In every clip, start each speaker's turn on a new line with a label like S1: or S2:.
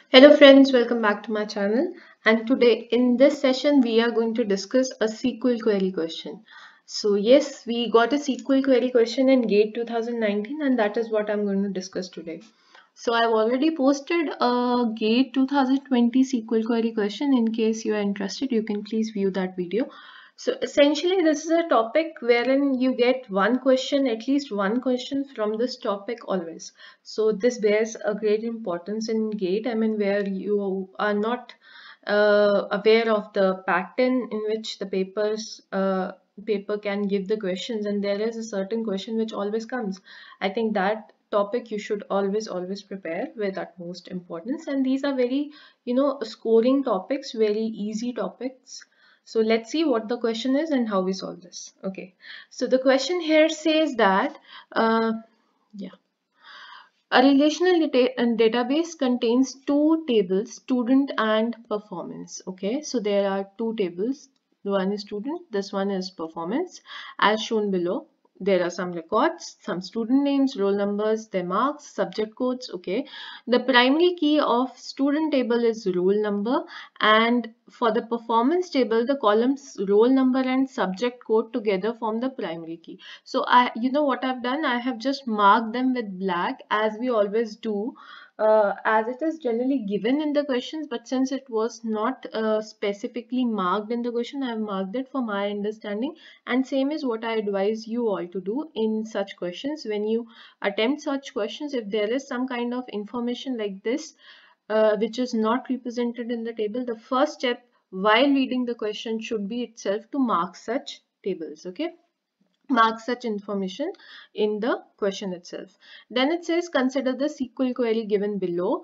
S1: Hello friends, welcome back to my channel. And today in this session we are going to discuss a SQL query question. So yes, we got a SQL query question in GATE 2019 and that is what I'm going to discuss today. So I've already posted a GATE 2020 SQL query question. In case you are interested, you can please view that video. So essentially this is a topic wherein you get one question, at least one question from this topic always. So this bears a great importance in GATE. I mean, where you are not aware of the pattern in which the paper can give the questions, and there is a certain question which always comes. I think that topic you should always prepare with utmost importance. And these are very, scoring topics, very easy topics. So let's see what the question is and how we solve this. Okay. So the question here says that, yeah. A relational database contains two tables, student and performance. Okay, so there are two tables. One is student, this one is performance, as shown below. There are some records, some student names, roll numbers, their marks, subject codes. Okay, the primary key of student table is roll number, and for the performance table, the columns roll number and subject code together form the primary key. So you know what I've done? I have just marked them with black as we always do, as it is generally given in the questions, but since it was not specifically marked in the question, I have marked it for my understanding. And same is what I advise you all to do in such questions. When you attempt such questions, if there is some kind of information like this, which is not represented in the table, the first step while reading the question should be itself to mark such tables. Okay, mark such information in the question itself. Then it says consider the SQL query given below.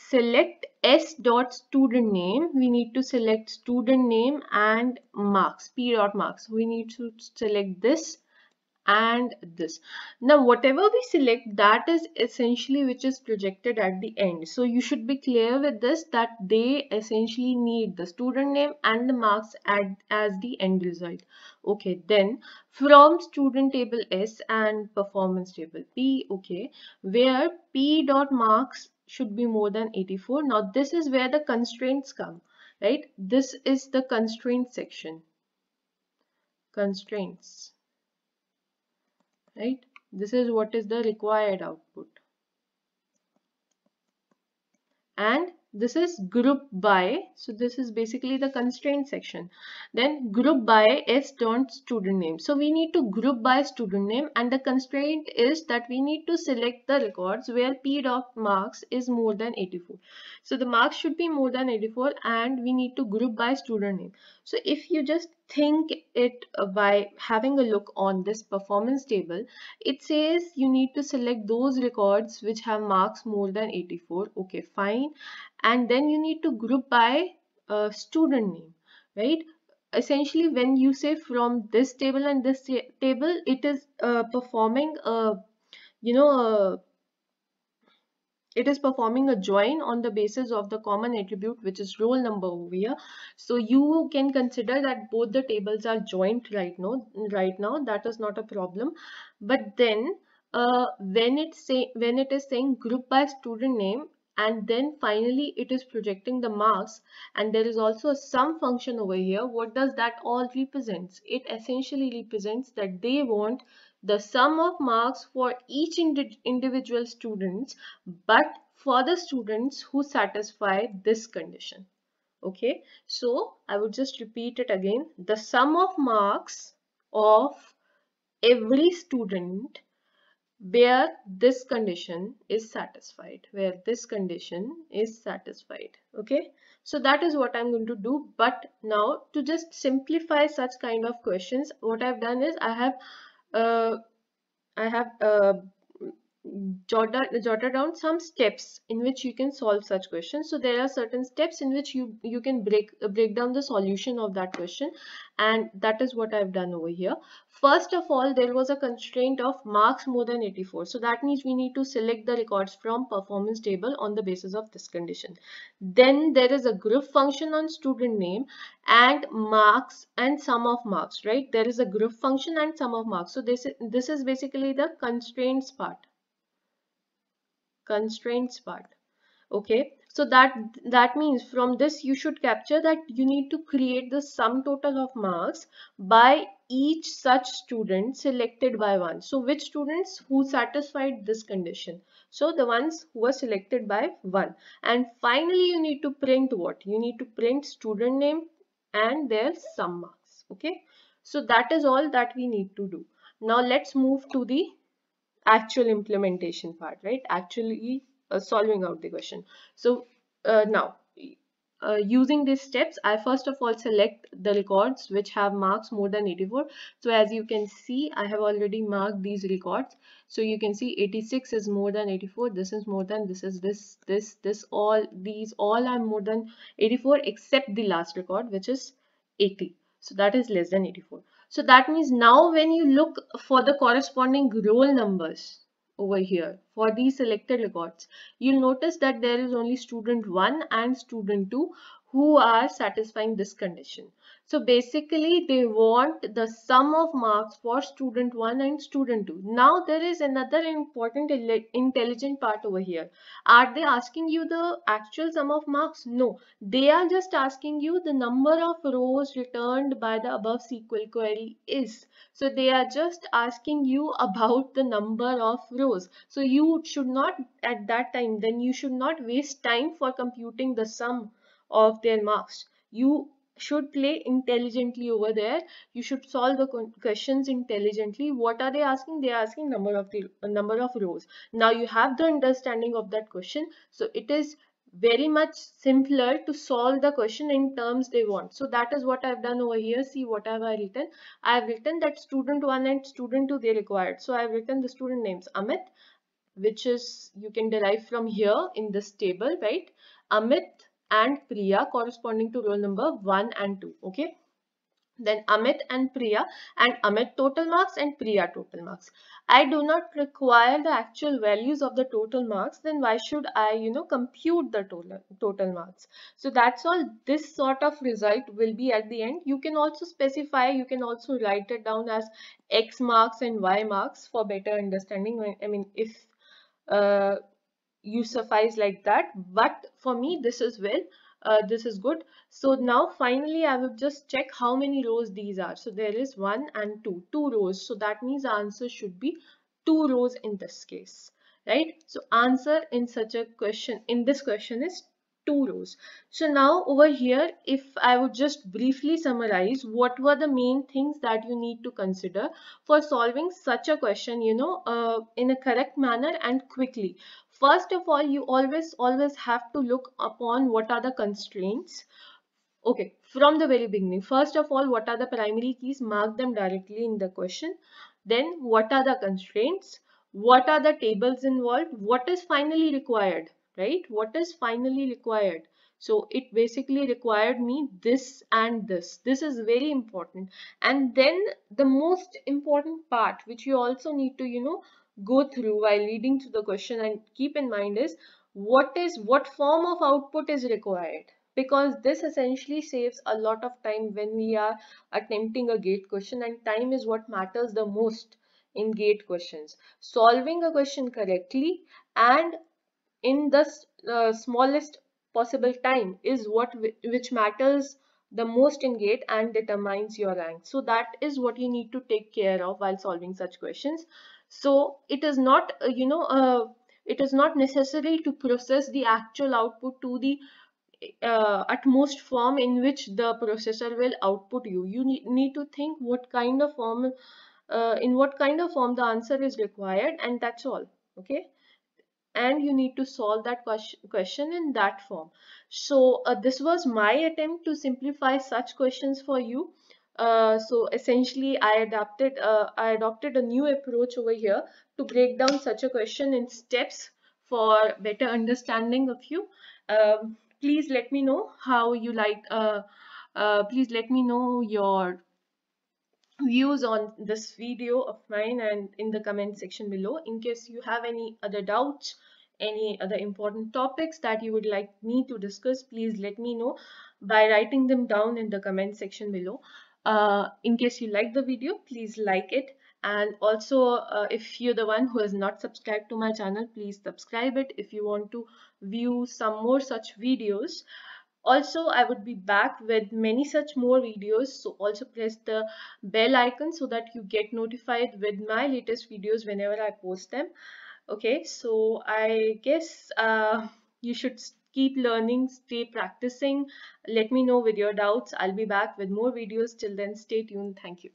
S1: Select s dot student name. We need to select student name and marks, p dot marks. We need to select this and this. Now whatever we select, that is essentially which is projected at the end. So you should be clear with this, that they essentially need the student name and the marks as the end result. Okay, then from student table S and performance table P, okay, where P dot marks should be more than 84. Now this is where the constraints come, right? This is the constraint section. Constraints, right? This is what is the required output. And this is group by, so this is basically the constraint section. Then group by s dot student name. So we need to group by student name, and the constraint is that we need to select the records where p dot marks is more than 84. So the marks should be more than 84 and we need to group by student name. So if you just think it by having a look on this performance table, it says you need to select those records which have marks more than 84. Okay, fine. And then you need to group by student name, right? Essentially, when you say from this table and this table, it is performing a, you know, it is performing a join on the basis of the common attribute, which is roll number over here. So you can consider that both the tables are joined right now. That is not a problem. But then when it is saying group by student name, and then finally it is projecting the marks, and there is also a sum function over here, what does that all represents? It essentially represents that they want the sum of marks for each individual students, but for the students who satisfy this condition. Okay, so I would just repeat it again. The sum of marks of every student where this condition is satisfied, okay. So that is what I'm going to do. But now, to just simplify such kind of questions, what I've done is uh, I have jotted down some steps in which you can solve such questions. So there are certain steps in which you can break down the solution of that question, and that is what I've done over here. First of all, there was a constraint of marks more than 84. So that means we need to select the records from performance table on the basis of this condition. Then there is a group function on student name and marks and sum of marks, right? There is a group function and sum of marks. So this is basically the constraints part. Okay, So that means from this you should capture that you need to create the sum total of marks by each such student selected by one. So which students who satisfied this condition? So the ones who were selected by one. And finally you need to print what? You need to print student name and their sum marks. Okay. So that is all that we need to do. Now let's move to the actual implementation part, right? Actually solving out the question. So now using these steps, I first of all select the records which have marks more than 84. So as you can see, I have already marked these records. So you can see 86 is more than 84. This is more than, this is this, all these all are more than 84 except the last record, which is 80. So that is less than 84. So that means now when you look for the corresponding roll numbers over here for these selected records, you'll notice that there is only student 1 and student 2 who are satisfying this condition. So basically they want the sum of marks for student 1 and student 2. Now there is another important intelligent part over here. Are they asking you the actual sum of marks? No, they are just asking you the number of rows returned by the above SQL query is. So they are just asking you about the number of rows. So you should not, at that time, then you should not waste time for computing the sum of their marks. You should play intelligently over there. You should solve the questions intelligently. What are they asking? They are asking number of rows. Now you have the understanding of that question. So it is very much simpler to solve the question in terms they want. So that is what I've done over here. See what have I written? I've written that student 1 and student 2 they required. So I've written the student names Amit, which is you can derive from here in this table, right? Amit and Priya corresponding to roll number 1 and 2. Okay. Then Amit and Priya, and Amit total marks and Priya total marks. I do not require the actual values of the total marks, then why should I, compute the total marks? So that's all. This sort of result will be at the end. You can also specify, you can also write it down as X marks and Y marks for better understanding. I mean, if uh, you suffice like that, but for me this is this is good. So now finally I will just check how many rows these are. So there is 1 and 2 rows. So that means the answer should be 2 rows in this case, right? So answer in such a question, in this question, is 2 rows. So now over here, if I would just briefly summarize what were the main things that you need to consider for solving such a question, in a correct manner and quickly. First of all, you always have to look upon what are the constraints. Okay, from the very beginning. First of all, what are the primary keys? Mark them directly in the question. Then what are the constraints? What are the tables involved? What is finally required, right? What is finally required? So it basically required me this and this. This is very important. And then the most important part, which you also need to, go through while reading to the question and keep in mind is what form of output is required, because this essentially saves a lot of time when we are attempting a gate question, and time is what matters the most in gate questions. Solving a question correctly and in the smallest possible time is which matters the most in gate and determines your rank. So that is what you need to take care of while solving such questions. So it is not it is not necessary to process the actual output to the utmost form in which the processor will output you. You need to think what kind of form, in what kind of form the answer is required, and that's all. Okay, and you need to solve that question in that form. So this was my attempt to simplify such questions for you. So essentially I adopted a new approach over here to break down such a question in steps for better understanding of you. Please let me know how you like please let me know your views on this video of mine and in the comment section below. In case you have any other doubts, any other important topics that you would like me to discuss, please let me know by writing them down in the comment section below. In case you like the video, please like it And also if you're the one who has not subscribed to my channel, please subscribe it if you want to view some more such videos. Also, I would be back with many such more videos, so also press the bell icon so that you get notified with my latest videos whenever I post them. Okay, so I guess you should keep learning, stay practicing. Let me know with your doubts. I'll be back with more videos. Till then, stay tuned. Thank you.